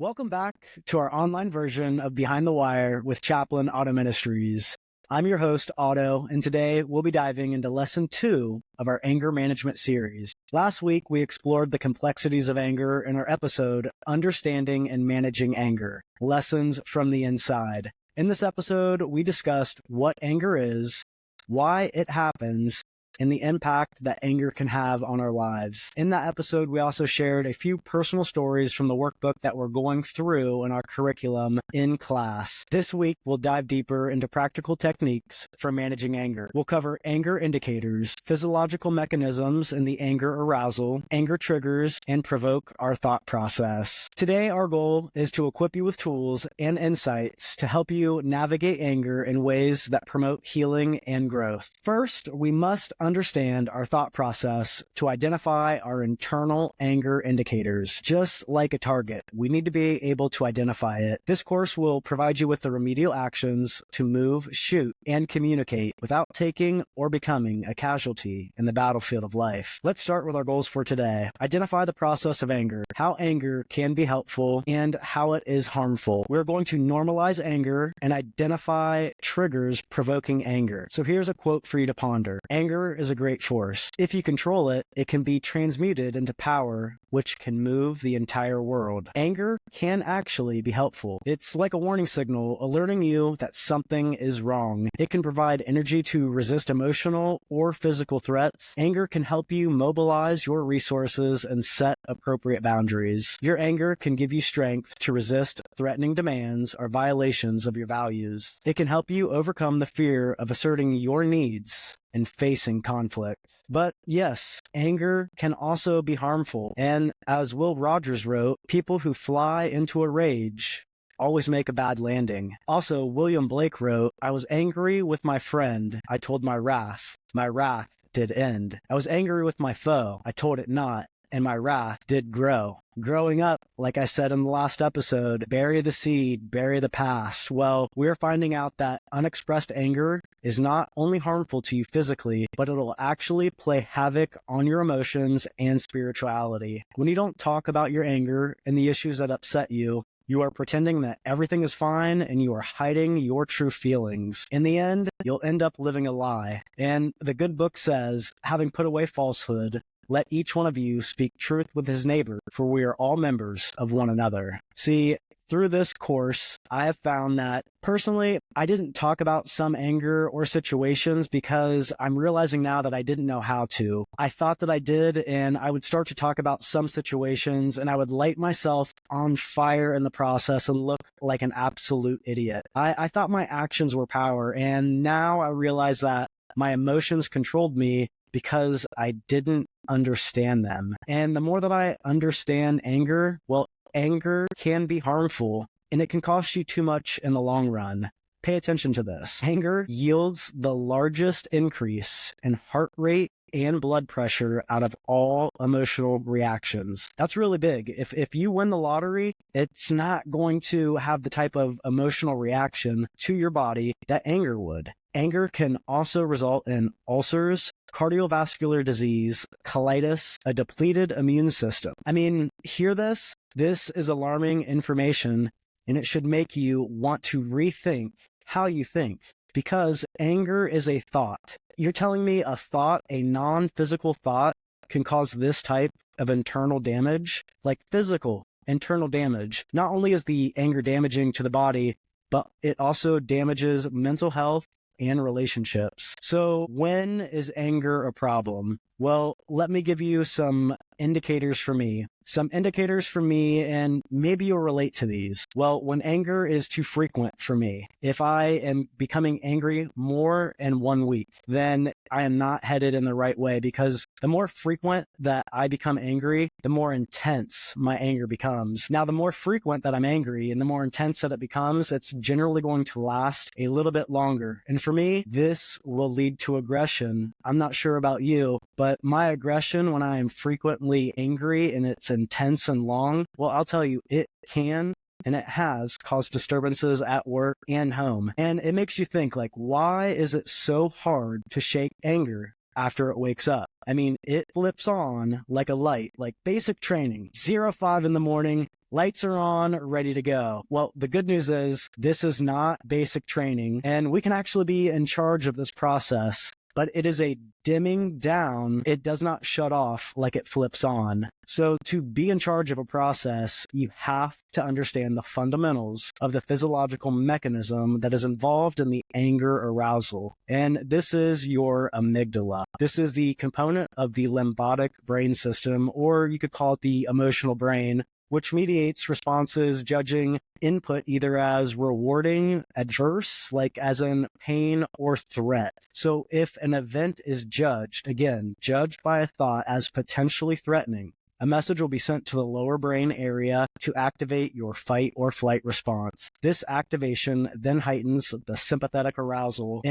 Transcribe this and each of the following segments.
Welcome back to our online version of Behind the Wire with Chaplain Otto Ministries. I'm your host, Otto, and today we'll be diving into Lesson 2 of our anger management series. Last week, we explored the complexities of anger in our episode, Understanding and Managing Anger, Lessons from the Inside. In this episode, we discussed what anger is, why it happens, and the impact that anger can have on our lives. In that episode, we also shared a few personal stories from the workbook that we're going through in our curriculum in class. This week, we'll dive deeper into practical techniques for managing anger. We'll cover anger indicators, physiological mechanisms in the anger arousal, anger triggers, and provoke our thought process. Today, our goal is to equip you with tools and insights to help you navigate anger in ways that promote healing and growth. First, we must understand our thought process to identify our internal anger indicators. Just like a target, we need to be able to identify it. This course will provide you with the remedial actions to move, shoot, and communicate without taking or becoming a casualty in the battlefield of life. Let's start with our goals for today. Identify the process of anger, how anger can be helpful, and how it is harmful. We're going to normalize anger and identify triggers provoking anger. So here's a quote for you to ponder. Anger is a great force. If you control it, it can be transmuted into power, which can move the entire world. Anger can actually be helpful. It's like a warning signal alerting you that something is wrong. It can provide energy to resist emotional or physical threats. Anger can help you mobilize your resources and set appropriate boundaries. Your anger can give you strength to resist threatening demands or violations of your values. It can help you overcome the fear of asserting your needs and facing conflict. But yes, anger can also be harmful. And as Will Rogers wrote, people who fly into a rage always make a bad landing. Also, William Blake wrote, I was angry with my friend. I told my wrath. My wrath did end. I was angry with my foe. I told it not. And my wrath did grow. Growing up, like I said in the last episode, bury the seed, bury the past. Well, we're finding out that unexpressed anger is not only harmful to you physically, but it'll actually play havoc on your emotions and spirituality. When you don't talk about your anger and the issues that upset you, you are pretending that everything is fine and you are hiding your true feelings. In the end, you'll end up living a lie. And the good book says, having put away falsehood, let each one of you speak truth with his neighbor, for we are all members of one another. See, through this course, I have found that personally, I didn't talk about some anger or situations because I'm realizing now that I didn't know how to. I thought that I did, and I would start to talk about some situations, and I would light myself on fire in the process and look like an absolute idiot. I thought my actions were power, and now I realize that my emotions controlled me because I didn't understand them. And the more that I understand anger, well, anger can be harmful and it can cost you too much in the long run. Pay attention to this. Anger yields the largest increase in heart rate and blood pressure out of all emotional reactions. That's really big. If you win the lottery, it's not going to have the type of emotional reaction to your body that anger would. Anger can also result in ulcers, cardiovascular disease, colitis, a depleted immune system. I mean, hear this? This is alarming information, and it should make you want to rethink how you think, because anger is a thought. You're telling me a thought, a non-physical thought, can cause this type of internal damage? Like physical internal damage. Not only is the anger damaging to the body, but it also damages mental health and relationships. So when is anger a problem? Well, let me give you some indicators for me. And maybe you'll relate to these. Well, when anger is too frequent for me, if I am becoming angry more in 1 week, then I am not headed in the right way, because the more frequent that I become angry, the more intense my anger becomes. Now, the more frequent that I'm angry and the more intense that it becomes, it's generally going to last a little bit longer. And for me, this will lead to aggression. I'm not sure about you, but my aggression when I am frequently angry and it's intense and long, well, I'll tell you, it can and it has caused disturbances at work and home. And it makes you think, like, why is it so hard to shake anger after it wakes up? I mean, it flips on like a light, like basic training, 05 in the morning, Lights are on, ready to go. Well, the good news is this is not basic training, and we can actually be in charge of this process, but it is a dimming down. It does not shut off like it flips on. So to be in charge of a process, you have to understand the fundamentals of the physiological mechanism that is involved in the anger arousal. And this is your amygdala. This is the component of the limbic brain system, or you could call it the emotional brain, which mediates responses judging input either as rewarding, adverse, like as in pain, or threat. So if an event is judged, again, judged by a thought as potentially threatening, a message will be sent to the lower brain area to activate your fight or flight response. This activation then heightens the sympathetic arousal,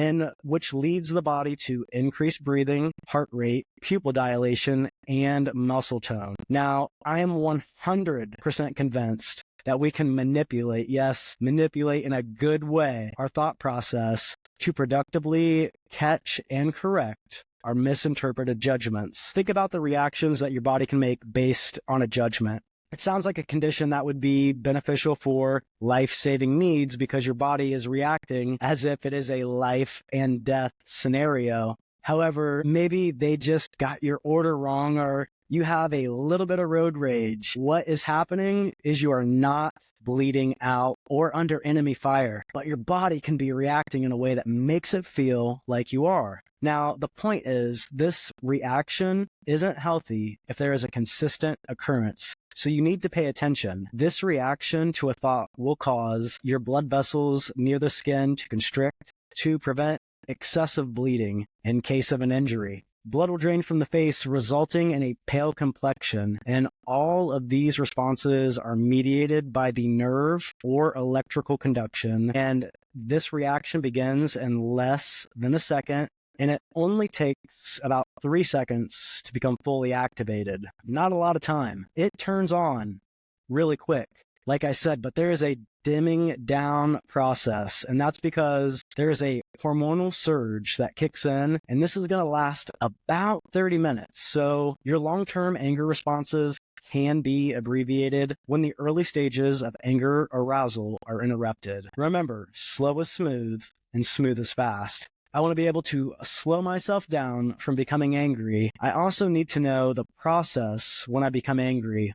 which leads the body to increased breathing, heart rate, pupil dilation, and muscle tone. Now, I am 100% convinced that we can manipulate in a good way, our thought process to productively catch and correct our misinterpreted judgments. Think about the reactions that your body can make based on a judgment. It sounds like a condition that would be beneficial for life-saving needs because your body is reacting as if it is a life and death scenario. However, maybe they just got your order wrong, or you have a little bit of road rage. What is happening is you are not bleeding out or under enemy fire, but your body can be reacting in a way that makes it feel like you are. Now, the point is, this reaction isn't healthy if there is a consistent occurrence. So you need to pay attention. This reaction to a thought will cause your blood vessels near the skin to constrict to prevent excessive bleeding in case of an injury. Blood will drain from the face, resulting in a pale complexion, and all of these responses are mediated by the nerve or electrical conduction, and this reaction begins in less than a second, and it only takes about 3 seconds to become fully activated. Not a lot of time. It turns on really quick, like I said, but there is a dimming down process, and that's because there's a hormonal surge that kicks in, and this is going to last about 30 minutes. So your long-term anger responses can be abbreviated when the early stages of anger arousal are interrupted. Remember, slow is smooth and smooth is fast. I want to be able to slow myself down from becoming angry. I also need to know the process when I become angry.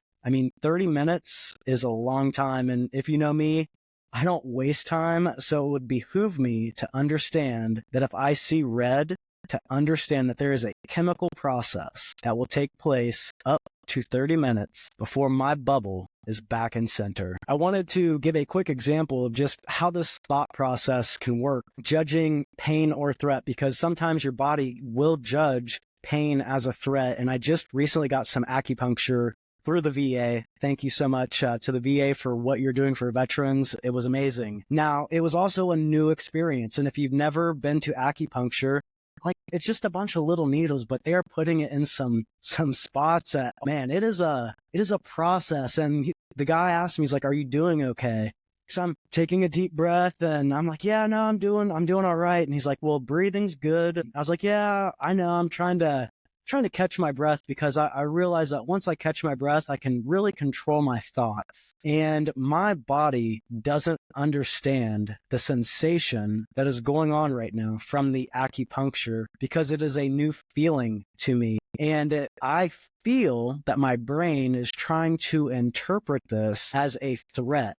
30 minutes is a long time, and if you know me, I don't waste time, so it would behoove me to understand that if I see red, to understand that there is a chemical process that will take place up to 30 minutes before my bubble is back in center. I wanted to give a quick example of just how this thought process can work, judging pain or threat, because sometimes your body will judge pain as a threat, and I just recently got some acupuncture through the VA. Thank you so much to the VA for what you're doing for veterans. It was amazing. Now, it was also a new experience. And if you've never been to acupuncture, it's just a bunch of little needles, but they are putting it in some spots that, man, it is a process. And the guy asked me, he's like, "Are you doing okay?" So I'm taking a deep breath, and I'm like, "Yeah, no, I'm doing all right." And he's like, "Well, breathing's good." I was like, "Yeah, I know. I'm trying to catch my breath because I realize that once I catch my breath, I can really control my thought. And my body doesn't understand the sensation that is going on right now from the acupuncture because it is a new feeling to me. And I feel that my brain is trying to interpret this as a threat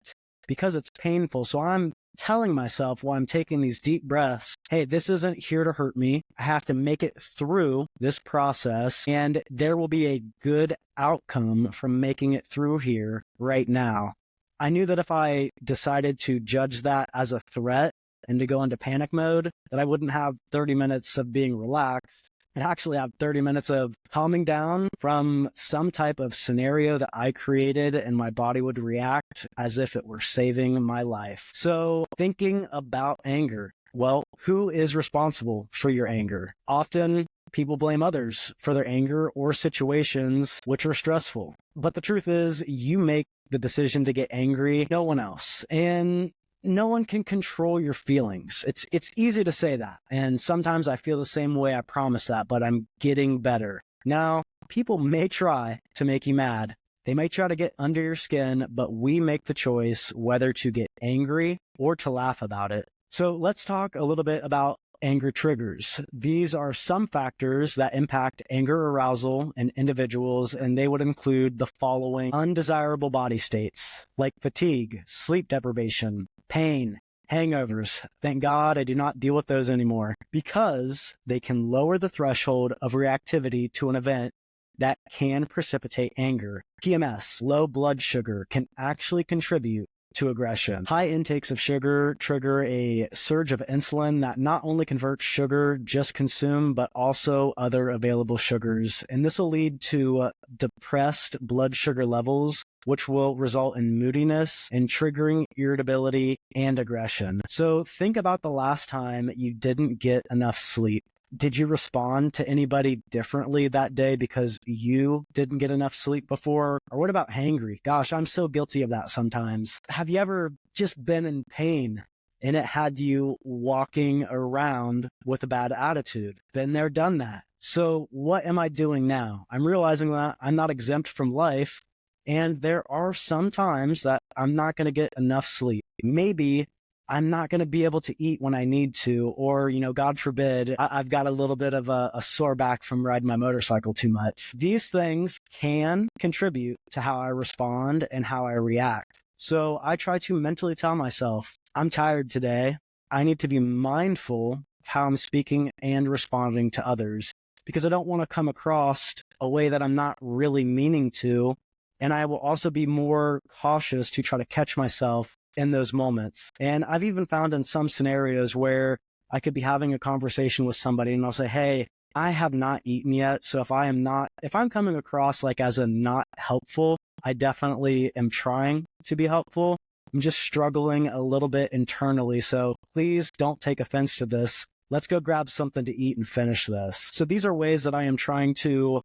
because it's painful. So I'm telling myself while I'm taking these deep breaths, hey, this isn't here to hurt me. I have to make it through this process, and there will be a good outcome from making it through here right now. I knew that if I decided to judge that as a threat and to go into panic mode, that I wouldn't have 30 minutes of being relaxed. I'd actually have 30 minutes of calming down from some type of scenario that I created, and my body would react as if it were saving my life. So thinking about anger, well, who is responsible for your anger? Often people blame others for their anger or situations which are stressful. But the truth is, you make the decision to get angry, no one else. And no one can control your feelings. It's easy to say that. And sometimes I feel the same way, I promise that, but I'm getting better. Now, people may try to make you mad. They may try to get under your skin, but we make the choice whether to get angry or to laugh about it. So let's talk a little bit about anger triggers. These are some factors that impact anger arousal in individuals, and they would include the following undesirable body states like fatigue, sleep deprivation, pain, hangovers. Thank God I do not deal with those anymore because they can lower the threshold of reactivity to an event that can precipitate anger. PMS, low blood sugar, can actually contribute to aggression. High intakes of sugar trigger a surge of insulin that not only converts sugar just consumed, but also other available sugars. And this will lead to depressed blood sugar levels, which will result in moodiness and triggering irritability and aggression. So think about the last time you didn't get enough sleep. Did you respond to anybody differently that day because you didn't get enough sleep before? Or what about hangry? Gosh, I'm so guilty of that sometimes. Have you ever just been in pain and it had you walking around with a bad attitude? Been there, done that. So what am I doing now? I'm realizing that I'm not exempt from life, and there are some times that I'm not going to get enough sleep. Maybe I'm not going to be able to eat when I need to, or, God forbid, I've got a little bit of a sore back from riding my motorcycle too much. These things can contribute to how I respond and how I react. So I try to mentally tell myself, I'm tired today. I need to be mindful of how I'm speaking and responding to others, because I don't want to come across a way that I'm not really meaning to. And I will also be more cautious to try to catch myself in those moments. And I've even found in some scenarios where I could be having a conversation with somebody and I'll say, hey, I have not eaten yet. So if I'm coming across like as a not helpful, I definitely am trying to be helpful. I'm just struggling a little bit internally. So please don't take offense to this. Let's go grab something to eat and finish this. So these are ways that I am trying to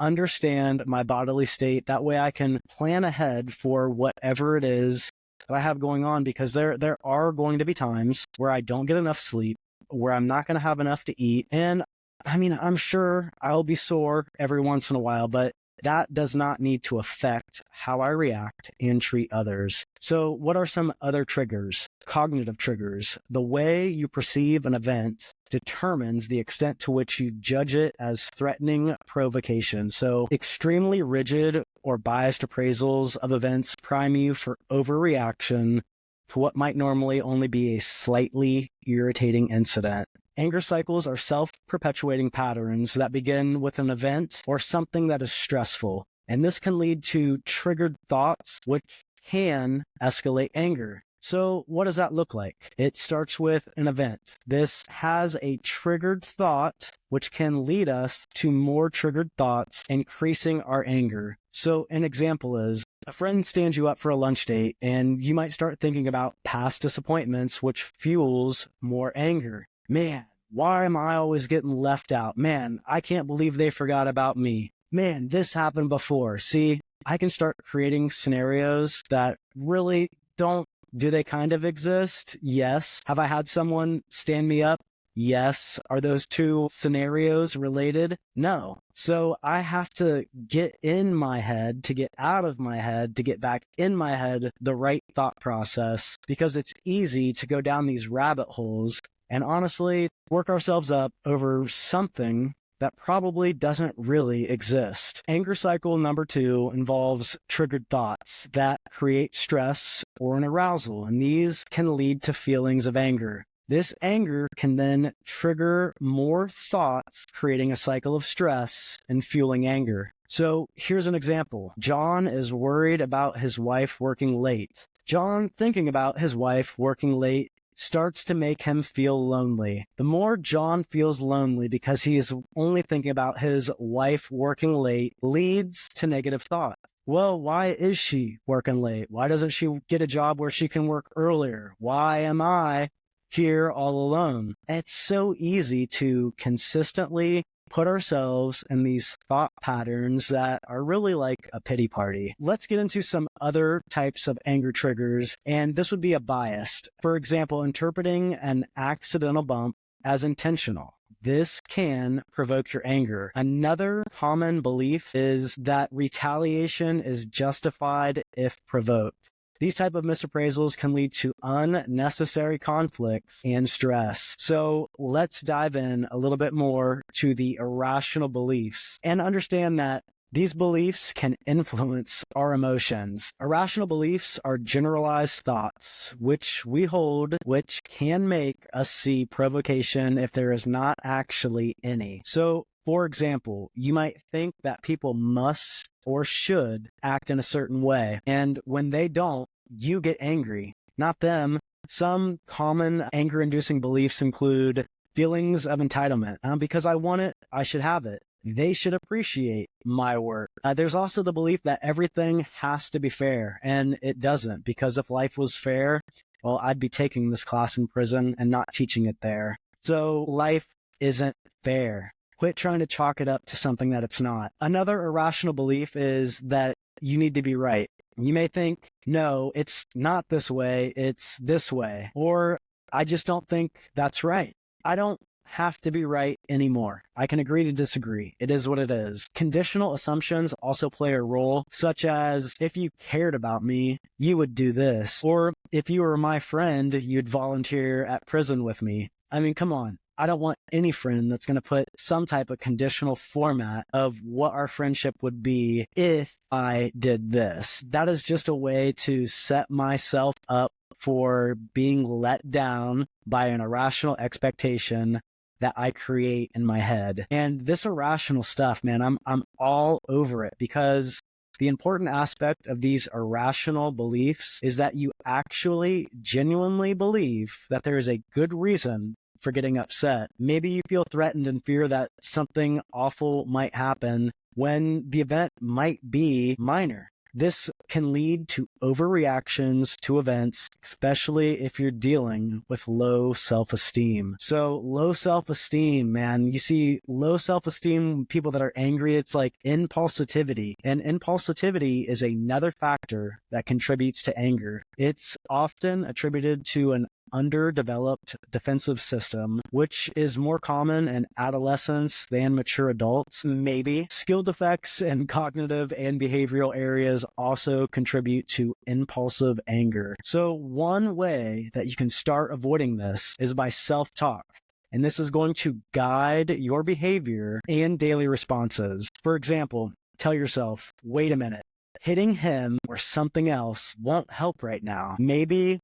understand my bodily state. That way I can plan ahead for whatever it is that I have going on, because there are going to be times where I don't get enough sleep, where I'm not going to have enough to eat. And I'm sure I'll be sore every once in a while, but that does not need to affect how I react and treat others. So what are some other triggers? Cognitive triggers. The way you perceive an event determines the extent to which you judge it as threatening provocation. So extremely rigid or biased appraisals of events prime you for overreaction to what might normally only be a slightly irritating incident. Anger cycles are self-perpetuating patterns that begin with an event or something that is stressful, and this can lead to triggered thoughts, which can escalate anger. So what does that look like? It starts with an event. This has a triggered thought, which can lead us to more triggered thoughts, increasing our anger. So an example is, a friend stands you up for a lunch date, and you might start thinking about past disappointments, which fuels more anger. Man, why am I always getting left out? Man, I can't believe they forgot about me. Man, this happened before. See, I can start creating scenarios that really don't. Do they kind of exist? Yes. Have I had someone stand me up? Yes. Are those two scenarios related? No. So I have to get in my head, to get out of my head, to get back in my head, the right thought process, because it's easy to go down these rabbit holes and honestly work ourselves up over something that probably doesn't really exist. Anger cycle number 2 involves triggered thoughts that create stress or an arousal, and these can lead to feelings of anger. This anger can then trigger more thoughts, creating a cycle of stress and fueling anger. So here's an example. John is worried about his wife working late. John, thinking about his wife working late, starts to make him feel lonely. The more John feels lonely because he is only thinking about his wife working late, leads to negative thoughts. Well, why is she working late? Why doesn't she get a job where she can work earlier? Why am I here all alone? It's so easy to consistently put ourselves in these thought patterns that are really like a pity party. Let's get into some other types of anger triggers, and this would be a biased. For example, interpreting an accidental bump as intentional. this can provoke your anger. Another common belief is that retaliation is justified if provoked. These type of misappraisals can lead to unnecessary conflicts and stress. So let's dive in a little bit more to the irrational beliefs and understand that these beliefs can influence our emotions. Irrational beliefs are generalized thoughts, which we hold, which can make us see provocation if there is not actually any. So, for example, you might think that people must or should act in a certain way, and when they don't, you get angry, not them. Some common anger-inducing beliefs include feelings of entitlement. Because I want it, I should have it. They should appreciate my work. There's also the belief that everything has to be fair, and it doesn't, because if life was fair, well, I'd be taking this class in prison and not teaching it there. So life isn't fair. Quit trying to chalk it up to something that it's not. Another irrational belief is that you need to be right. You may think, no, it's not this way, it's this way. Or I just don't think that's right. I don't have to be right anymore. I can agree to disagree. It is what it is. Conditional assumptions also play a role, such as if you cared about me, you would do this. Or if you were my friend, you'd volunteer at prison with me. I mean, come on. I don't want any friend that's going to put some type of conditional format of what our friendship would be if I did this. That is just a way to set myself up for being let down by an irrational expectation that I create in my head. And this irrational stuff, man, I'm all over it, because the important aspect of these irrational beliefs is that you actually genuinely believe that there is a good reason for getting upset. Maybe you feel threatened and fear that something awful might happen when the event might be minor. This can lead to overreactions to events, especially if you're dealing with low self-esteem. So low self-esteem, man, you see low self-esteem, people that are angry, it's like impulsivity. And impulsivity is another factor that contributes to anger. It's often attributed to an underdeveloped defensive system, which is more common in adolescents than mature adults, maybe. Skill defects in cognitive and behavioral areas also contribute to impulsive anger. So one way that you can start avoiding this is by self-talk. And this is going to guide your behavior and daily responses. For example, tell yourself, wait a minute, hitting him or something else won't help right now. Maybe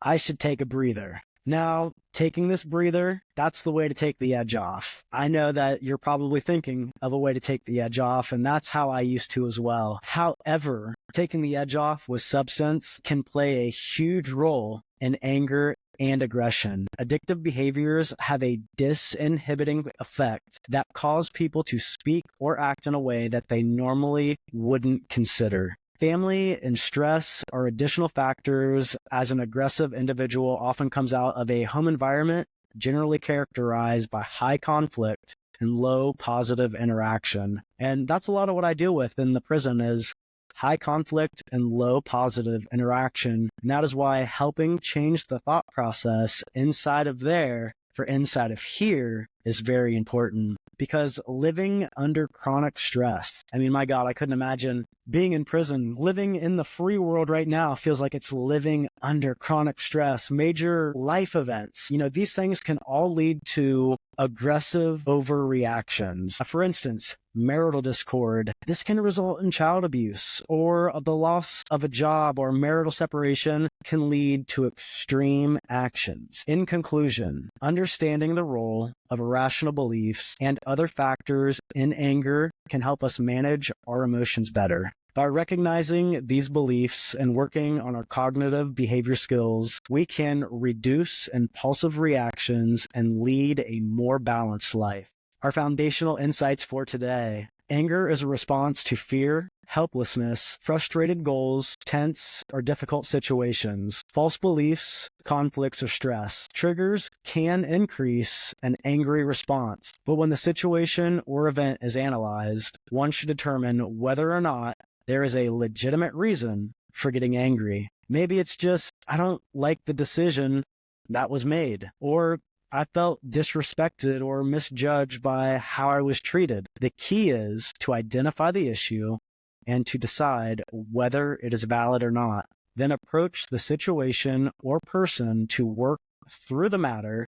I should take a breather. Now, taking this breather, that's the way to take the edge off. I know that you're probably thinking of a way to take the edge off, and that's how I used to as well. However, taking the edge off with substance can play a huge role in anger and aggression. Addictive behaviors have a disinhibiting effect that cause people to speak or act in a way that they normally wouldn't consider. Family and stress are additional factors, as an aggressive individual often comes out of a home environment generally characterized by high conflict and low positive interaction. And that's a lot of what I deal with in the prison is high conflict and low positive interaction. And that is why helping change the thought process inside of there for inside of here is very important. Because living under chronic stress, I mean, my God, I couldn't imagine being in prison. Living in the free world right now feels like it's living under chronic stress, major life events. You know, these things can all lead to aggressive overreactions. For instance, marital discord. This can result in child abuse, or the loss of a job or marital separation can lead to extreme actions. In conclusion, understanding the role of irrational beliefs and other factors in anger can help us manage our emotions better. By recognizing these beliefs and working on our cognitive behavior skills, we can reduce impulsive reactions and lead a more balanced life. Our foundational insights for today: anger is a response to fear, helplessness, frustrated goals, tense or difficult situations, false beliefs, conflicts, or stress. Triggers can increase an angry response, but when the situation or event is analyzed, one should determine whether or not there is a legitimate reason for getting angry. Maybe it's just, I don't like the decision that was made, or I felt disrespected or misjudged by how I was treated. The key is to identify the issue and to decide whether it is valid or not. Then approach the situation or person to work through the matter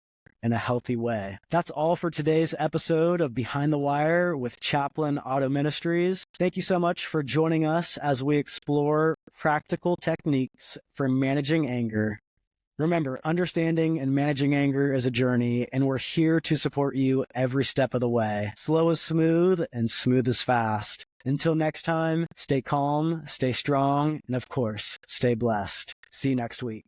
in a healthy way. That's all for today's episode of Behind the Wire with Chaplain Otto Ministries. Thank you so much for joining us as we explore practical techniques for managing anger. Remember, understanding and managing anger is a journey, and we're here to support you every step of the way. Slow is smooth, and smooth is fast. Until next time, stay calm, stay strong, and of course, stay blessed. See you next week.